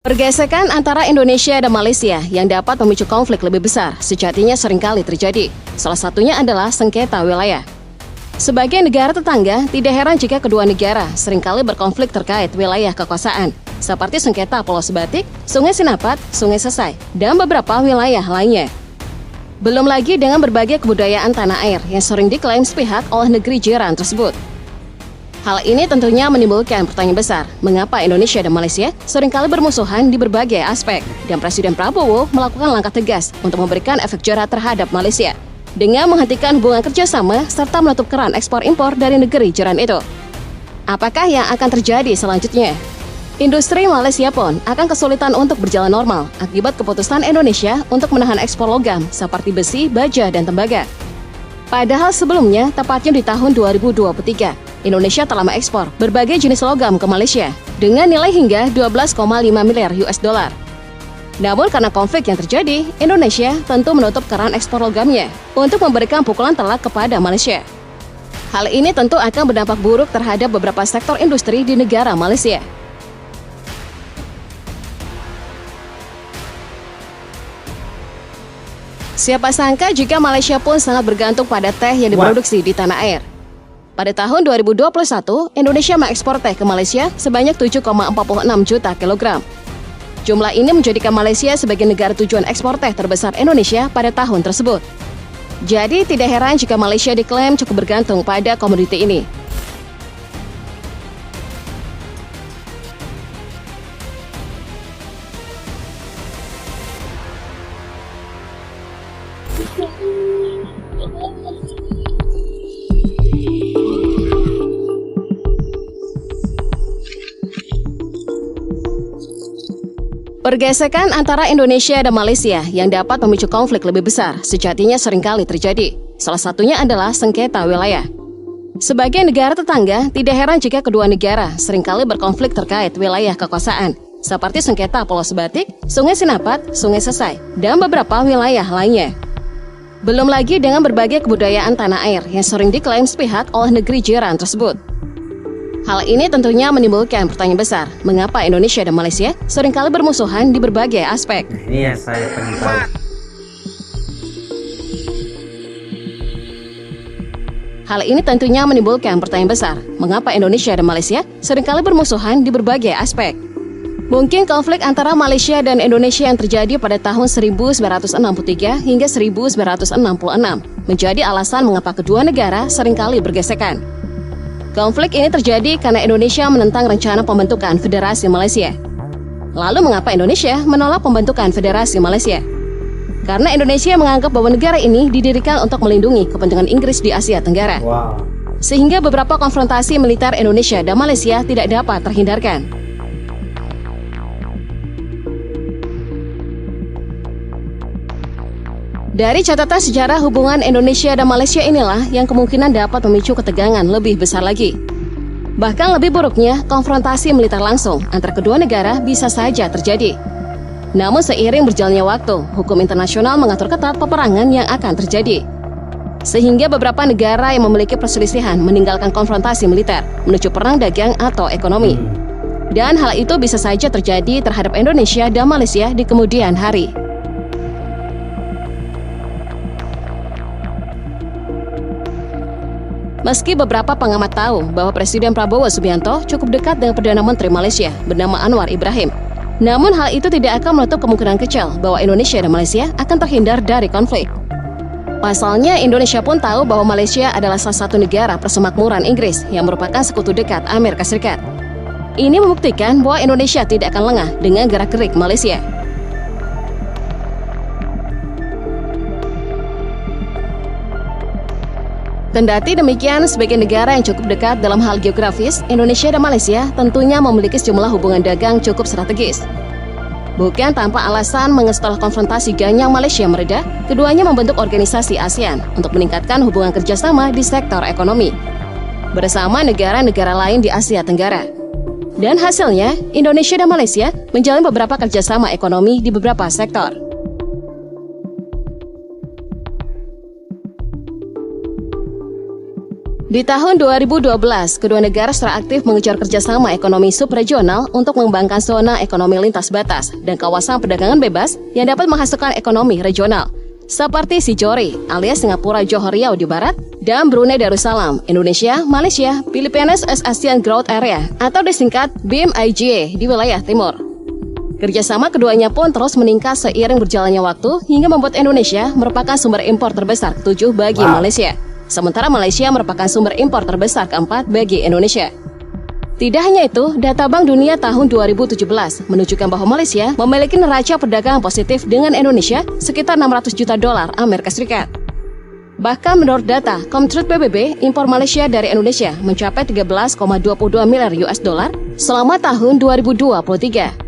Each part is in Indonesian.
Pergesekan antara Indonesia dan Malaysia yang dapat memicu konflik lebih besar sejatinya seringkali terjadi. Salah satunya adalah sengketa wilayah. Sebagai negara tetangga, tidak heran jika kedua negara seringkali berkonflik terkait wilayah kekuasaan, seperti sengketa Pulau Sebatik, Sungai Sinapat, Sungai Sesai, dan beberapa wilayah lainnya. Belum lagi dengan berbagai kebudayaan tanah air yang sering diklaim sepihak oleh negeri jiran tersebut. Hal ini tentunya menimbulkan pertanyaan besar, mengapa Indonesia dan Malaysia seringkali bermusuhan di berbagai aspek, dan Presiden Prabowo melakukan langkah tegas untuk memberikan efek jera terhadap Malaysia, dengan menghentikan hubungan kerjasama serta menutup keran ekspor-impor dari negeri jiran itu. Apakah yang akan terjadi selanjutnya? Industri Malaysia pun akan kesulitan untuk berjalan normal akibat keputusan Indonesia untuk menahan ekspor logam seperti besi, baja, dan tembaga. Padahal sebelumnya, tepatnya di tahun 2023, Indonesia telah mengekspor berbagai jenis logam ke Malaysia dengan nilai hingga 12,5 miliar US dollar. Namun karena konflik yang terjadi, Indonesia tentu menutup keran ekspor logamnya untuk memberikan pukulan telak kepada Malaysia. Hal ini tentu akan berdampak buruk terhadap beberapa sektor industri di negara Malaysia. Siapa sangka jika Malaysia pun sangat bergantung pada teh yang diproduksi di tanah air. Pada tahun 2021, Indonesia mengekspor teh ke Malaysia sebanyak 7,46 juta kilogram. Jumlah ini menjadikan Malaysia sebagai negara tujuan ekspor teh terbesar Indonesia pada tahun tersebut. Jadi tidak heran jika Malaysia diklaim cukup bergantung pada komoditi ini. Pergesekan antara Indonesia dan Malaysia yang dapat memicu konflik lebih besar sejatinya seringkali terjadi. Salah satunya adalah sengketa wilayah. Sebagai negara tetangga, tidak heran jika kedua negara seringkali berkonflik terkait wilayah kekuasaan, seperti sengketa Pulau Sebatik, Sungai Sinapat, Sungai Sesai, dan beberapa wilayah lainnya. Belum lagi dengan berbagai kebudayaan tanah air yang sering diklaim sepihak oleh negeri jiran tersebut. Hal ini tentunya menimbulkan pertanyaan besar, mengapa Indonesia dan Malaysia seringkali bermusuhan di berbagai aspek. Ini yang saya pengen tahu. Hal ini tentunya menimbulkan pertanyaan besar, mengapa Indonesia dan Malaysia seringkali bermusuhan di berbagai aspek. Mungkin konflik antara Malaysia dan Indonesia yang terjadi pada tahun 1963 hingga 1966 menjadi alasan mengapa kedua negara seringkali bergesekan. Konflik ini terjadi karena Indonesia menentang rencana pembentukan Federasi Malaysia. Lalu mengapa Indonesia menolak pembentukan Federasi Malaysia? Karena Indonesia menganggap bahwa negara ini didirikan untuk melindungi kepentingan Inggris di Asia Tenggara. Sehingga beberapa konfrontasi militer Indonesia dan Malaysia tidak dapat terhindarkan. Dari catatan sejarah hubungan Indonesia dan Malaysia inilah yang kemungkinan dapat memicu ketegangan lebih besar lagi. Bahkan lebih buruknya, konfrontasi militer langsung antara kedua negara bisa saja terjadi. Namun seiring berjalannya waktu, hukum internasional mengatur ketat peperangan yang akan terjadi. Sehingga beberapa negara yang memiliki perselisihan meninggalkan konfrontasi militer menuju perang dagang atau ekonomi. Dan hal itu bisa saja terjadi terhadap Indonesia dan Malaysia di kemudian hari. Meski beberapa pengamat tahu bahwa Presiden Prabowo Subianto cukup dekat dengan Perdana Menteri Malaysia bernama Anwar Ibrahim, namun hal itu tidak akan menutup kemungkinan kecil bahwa Indonesia dan Malaysia akan terhindar dari konflik. Pasalnya, Indonesia pun tahu bahwa Malaysia adalah salah satu negara persemakmuran Inggris yang merupakan sekutu dekat Amerika Serikat. Ini membuktikan bahwa Indonesia tidak akan lengah dengan gerak-gerik Malaysia. Kendati demikian, sebagai negara yang cukup dekat dalam hal geografis, Indonesia dan Malaysia tentunya memiliki sejumlah hubungan dagang cukup strategis. Bukan tanpa alasan, setelah konfrontasi ganyang Malaysia mereda, keduanya membentuk organisasi ASEAN untuk meningkatkan hubungan kerjasama di sektor ekonomi bersama negara-negara lain di Asia Tenggara. Dan hasilnya, Indonesia dan Malaysia menjalin beberapa kerjasama ekonomi di beberapa sektor. Di tahun 2012, kedua negara secara aktif mengejar kerjasama ekonomi subregional untuk mengembangkan zona ekonomi lintas batas dan kawasan perdagangan bebas yang dapat menghasilkan ekonomi regional, seperti Sijori alias Singapura Johor Riau di barat dan Brunei Darussalam, Indonesia, Malaysia, Philippines as ASEAN Growth Area atau disingkat BIM-IGA di wilayah timur. Kerjasama keduanya pun terus meningkat seiring berjalannya waktu hingga membuat Indonesia merupakan sumber impor terbesar ketujuh bagi Malaysia. Sementara Malaysia merupakan sumber impor terbesar keempat bagi Indonesia. Tidak hanya itu, data Bank Dunia tahun 2017 menunjukkan bahwa Malaysia memiliki neraca perdagangan positif dengan Indonesia sekitar 600 juta dolar Amerika Serikat. Bahkan menurut data Comtrade PBB, impor Malaysia dari Indonesia mencapai 13,22 miliar US dollar selama tahun 2023.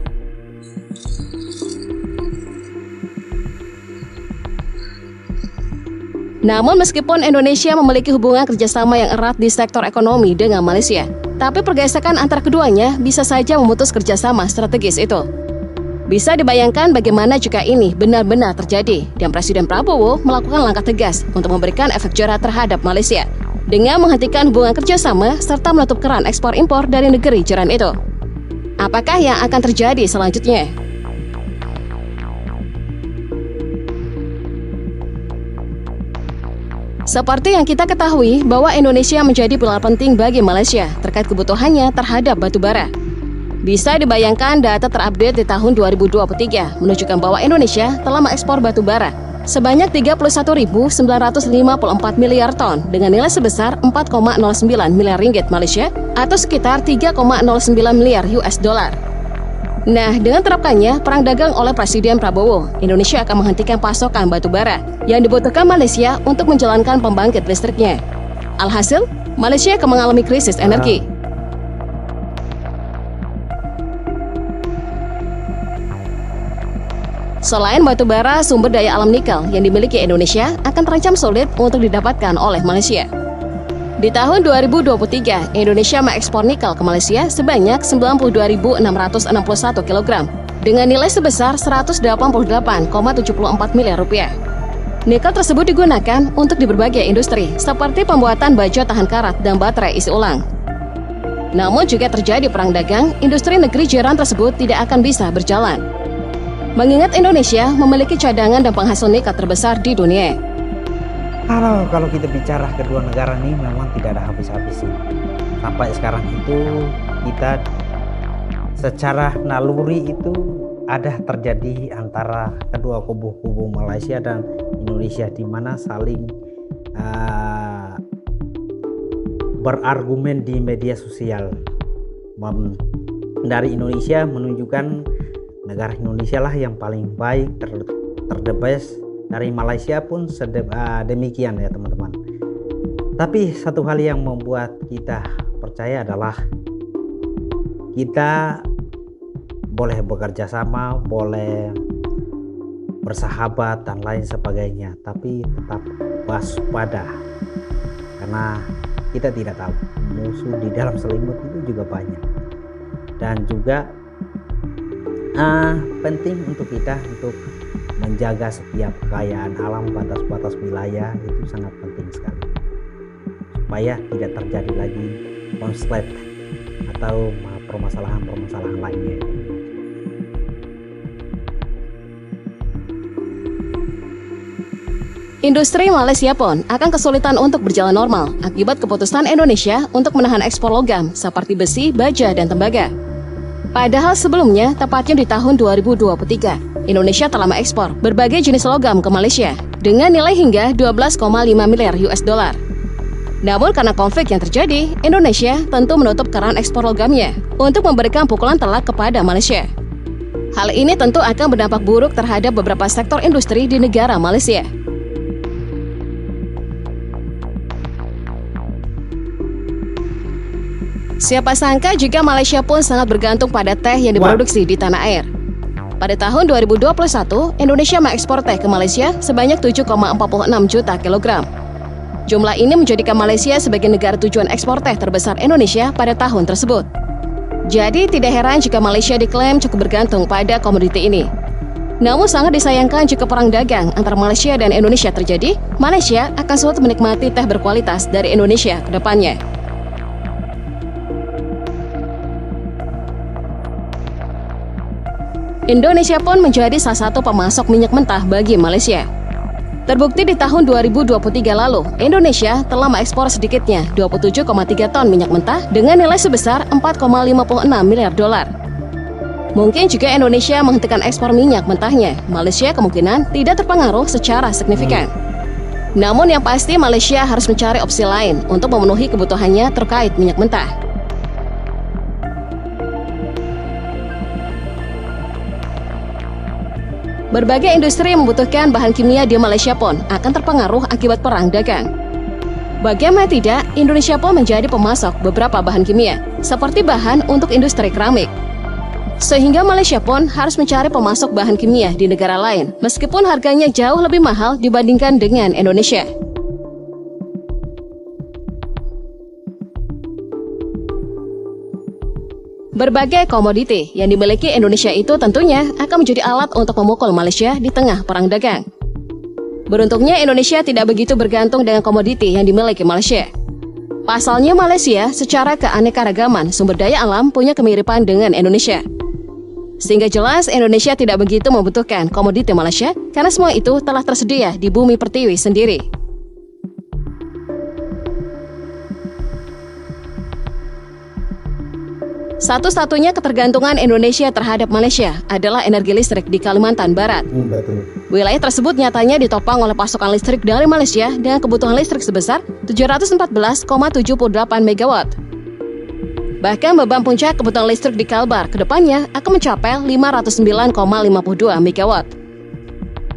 Namun meskipun Indonesia memiliki hubungan kerjasama yang erat di sektor ekonomi dengan Malaysia, tapi pergesekan antara keduanya bisa saja memutus kerjasama strategis itu. Bisa dibayangkan bagaimana jika ini benar-benar terjadi dan Presiden Prabowo melakukan langkah tegas untuk memberikan efek jerah terhadap Malaysia dengan menghentikan hubungan kerjasama serta menutup keran ekspor-impor dari negeri jiran itu. Apakah yang akan terjadi selanjutnya? Seperti yang kita ketahui bahwa Indonesia menjadi pilar penting bagi Malaysia terkait kebutuhannya terhadap batu bara. Bisa dibayangkan data terupdate di tahun 2023 menunjukkan bahwa Indonesia telah mengekspor batu bara sebanyak 31.954 miliar ton dengan nilai sebesar 4,09 miliar ringgit Malaysia atau sekitar 3,09 miliar US dollar. Nah, dengan terapkannya perang dagang oleh Presiden Prabowo, Indonesia akan menghentikan pasokan batu bara yang dibutuhkan Malaysia untuk menjalankan pembangkit listriknya. Alhasil, Malaysia akan mengalami krisis energi. Selain batu bara, sumber daya alam nikel yang dimiliki Indonesia akan terancam sulit untuk didapatkan oleh Malaysia. Di tahun 2023, Indonesia mengekspor nikel ke Malaysia sebanyak 92.661 kg dengan nilai sebesar 188,74 miliar rupiah. Nikel tersebut digunakan untuk di berbagai industri seperti pembuatan baja tahan karat dan baterai isi ulang. Namun jika terjadi perang dagang, industri negeri jiran tersebut tidak akan bisa berjalan. Mengingat Indonesia memiliki cadangan dan penghasil nikel terbesar di dunia. Kalau kita bicara kedua negara ini memang tidak ada habis-habisnya. Sampai sekarang itu kita secara naluri itu ada terjadi antara kedua kubu Malaysia dan Indonesia di mana saling berargumen di media sosial. Dari Indonesia menunjukkan negara Indonesia lah yang paling baik, the best. Dari Malaysia pun demikian ya teman-teman. Tapi satu hal yang membuat kita percaya adalah kita boleh bekerja sama, boleh bersahabat dan lain sebagainya, tapi tetap waspada karena kita tidak tahu musuh di dalam selimut itu juga banyak. Dan juga penting untuk kita untuk menjaga setiap kekayaan alam, batas-batas wilayah itu sangat penting sekali supaya tidak terjadi lagi konflik atau permasalahan-permasalahan lainnya. Industri Malaysia pun akan kesulitan untuk berjalan normal akibat keputusan Indonesia untuk menahan ekspor logam seperti besi, baja, dan tembaga. Padahal sebelumnya, tepatnya di tahun 2023, Indonesia telah mengekspor berbagai jenis logam ke Malaysia dengan nilai hingga 12,5 miliar US dollar. Namun karena konflik yang terjadi, Indonesia tentu menutup keran ekspor logamnya untuk memberikan pukulan telak kepada Malaysia. Hal ini tentu akan berdampak buruk terhadap beberapa sektor industri di negara Malaysia. Siapa sangka jika Malaysia pun sangat bergantung pada teh yang diproduksi di tanah air. Pada tahun 2021, Indonesia mengekspor teh ke Malaysia sebanyak 7,46 juta kilogram. Jumlah ini menjadikan Malaysia sebagai negara tujuan ekspor teh terbesar Indonesia pada tahun tersebut. Jadi tidak heran jika Malaysia diklaim cukup bergantung pada komoditi ini. Namun sangat disayangkan jika perang dagang antara Malaysia dan Indonesia terjadi, Malaysia akan sulit menikmati teh berkualitas dari Indonesia ke depannya. Indonesia pun menjadi salah satu pemasok minyak mentah bagi Malaysia. Terbukti di tahun 2023 lalu, Indonesia telah mengekspor sedikitnya 27,3 ton minyak mentah dengan nilai sebesar 4,56 miliar dolar. Mungkin jika Indonesia menghentikan ekspor minyak mentahnya, Malaysia kemungkinan tidak terpengaruh secara signifikan. Namun yang pasti Malaysia harus mencari opsi lain untuk memenuhi kebutuhannya terkait minyak mentah. Berbagai industri yang membutuhkan bahan kimia di Malaysia pun akan terpengaruh akibat perang dagang. Bagaimana tidak, Indonesia pun menjadi pemasok beberapa bahan kimia, seperti bahan untuk industri keramik. Sehingga Malaysia pun harus mencari pemasok bahan kimia di negara lain, meskipun harganya jauh lebih mahal dibandingkan dengan Indonesia. Berbagai komoditi yang dimiliki Indonesia itu tentunya akan menjadi alat untuk memukul Malaysia di tengah perang dagang. Beruntungnya Indonesia tidak begitu bergantung dengan komoditi yang dimiliki Malaysia. Pasalnya Malaysia secara keanekaragaman sumber daya alam punya kemiripan dengan Indonesia. Sehingga jelas Indonesia tidak begitu membutuhkan komoditi Malaysia karena semua itu telah tersedia di bumi pertiwi sendiri. Satu-satunya ketergantungan Indonesia terhadap Malaysia adalah energi listrik di Kalimantan Barat. Betul. Wilayah tersebut nyatanya ditopang oleh pasokan listrik dari Malaysia dengan kebutuhan listrik sebesar 714,78 MW. Bahkan beban puncak kebutuhan listrik di Kalbar ke depannya akan mencapai 509,52 MW.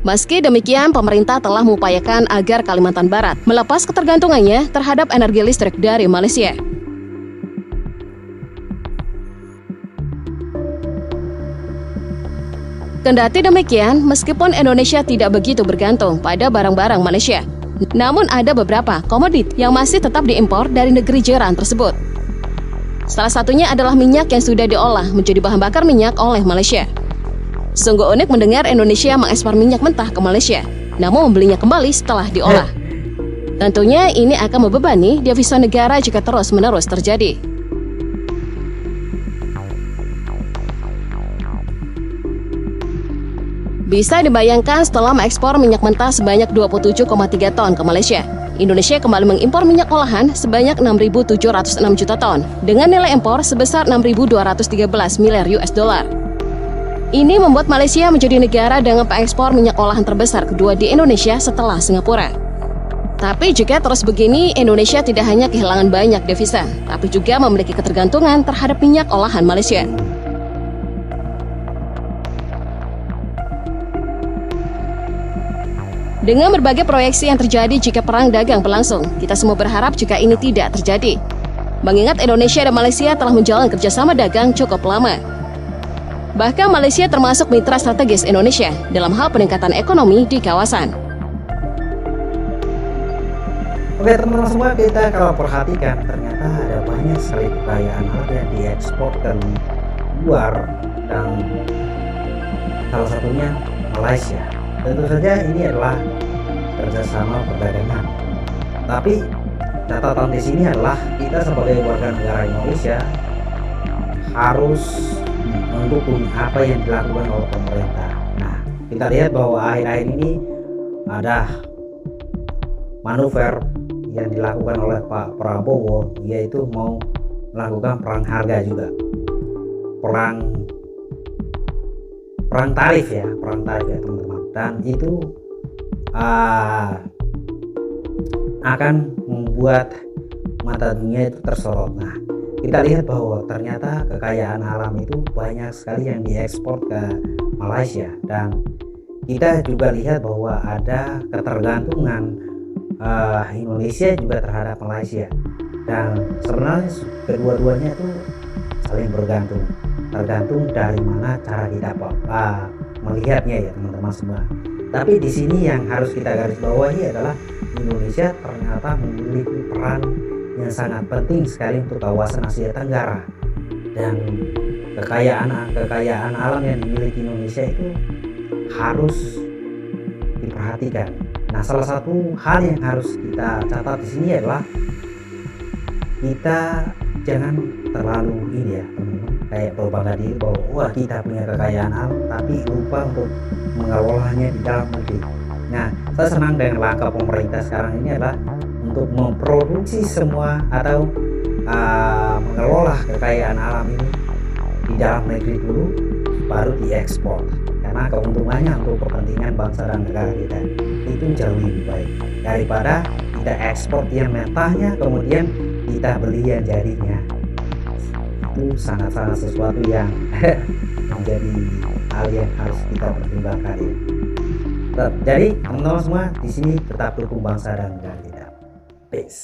Meski demikian, pemerintah telah mengupayakan agar Kalimantan Barat melepas ketergantungannya terhadap energi listrik dari Malaysia. Kendati demikian, meskipun Indonesia tidak begitu bergantung pada barang-barang Malaysia, namun ada beberapa komoditi yang masih tetap diimpor dari negeri jiran tersebut. Salah satunya adalah minyak yang sudah diolah menjadi bahan bakar minyak oleh Malaysia. Sungguh unik mendengar Indonesia mengekspor minyak mentah ke Malaysia, namun membelinya kembali setelah diolah. Tentunya ini akan membebani devisa negara jika terus-menerus terjadi. Bisa dibayangkan setelah mengekspor minyak mentah sebanyak 27,3 ton ke Malaysia, Indonesia kembali mengimpor minyak olahan sebanyak 6.706 juta ton dengan nilai impor sebesar 6.213 miliar US dollar. Ini membuat Malaysia menjadi negara dengan pengekspor minyak olahan terbesar kedua di Indonesia setelah Singapura. Tapi jika terus begini, Indonesia tidak hanya kehilangan banyak devisa, tapi juga memiliki ketergantungan terhadap minyak olahan Malaysia. Dengan berbagai proyeksi yang terjadi jika perang dagang berlangsung, kita semua berharap jika ini tidak terjadi. Mengingat Indonesia dan Malaysia telah menjalin kerjasama dagang cukup lama. Bahkan Malaysia termasuk mitra strategis Indonesia dalam hal peningkatan ekonomi di kawasan. Oke teman-teman semua, kita kalau perhatikan ternyata ada banyak sekali kekayaan alam yang diekspor ke luar, dan salah satunya Malaysia. Tentu saja ini adalah kerjasama perdagangan. Tapi catatan di sini adalah kita sebagai warga negara Indonesia harus mendukung apa yang dilakukan oleh pemerintah. Nah, kita lihat bahwa akhir-akhir ini ada manuver yang dilakukan oleh Pak Prabowo, yaitu mau melakukan perang harga juga, perang tarif ya teman-teman. Dan itu akan membuat mata dunia itu tersorot. Nah, kita lihat bahwa ternyata kekayaan alam itu banyak sekali yang diekspor ke Malaysia, dan kita juga lihat bahwa ada ketergantungan Indonesia juga terhadap Malaysia, dan sebenarnya kedua-duanya itu saling tergantung dari mana cara kita melihatnya ya teman-teman semua. Tapi di sini yang harus kita garis bawahi adalah Indonesia ternyata memiliki peran yang sangat penting sekali untuk kawasan Asia Tenggara, dan kekayaan alam yang dimiliki Indonesia itu harus diperhatikan. Nah, salah satu hal yang harus kita catat di sini adalah kita jangan terlalu ini ya teman-teman, kayak berbangga diri bahwa wah kita punya kekayaan alam, tapi lupa untuk mengelolanya di dalam negeri. Nah, saya senang dengan langkah pemerintah sekarang ini adalah untuk memproduksi semua atau mengelola kekayaan alam ini di dalam negeri dulu, baru diekspor. Karena keuntungannya untuk kepentingan bangsa dan negara kita itu jauh lebih baik daripada kita ekspor yang mentahnya kemudian kita beli yang jadinya. Itu sangat-sangat sesuatu yang menjadi hal yang harus kita pertimbangkan ya. Jadi teman-teman semua di sini tetap dukung bangsa dan negara kita. Peace.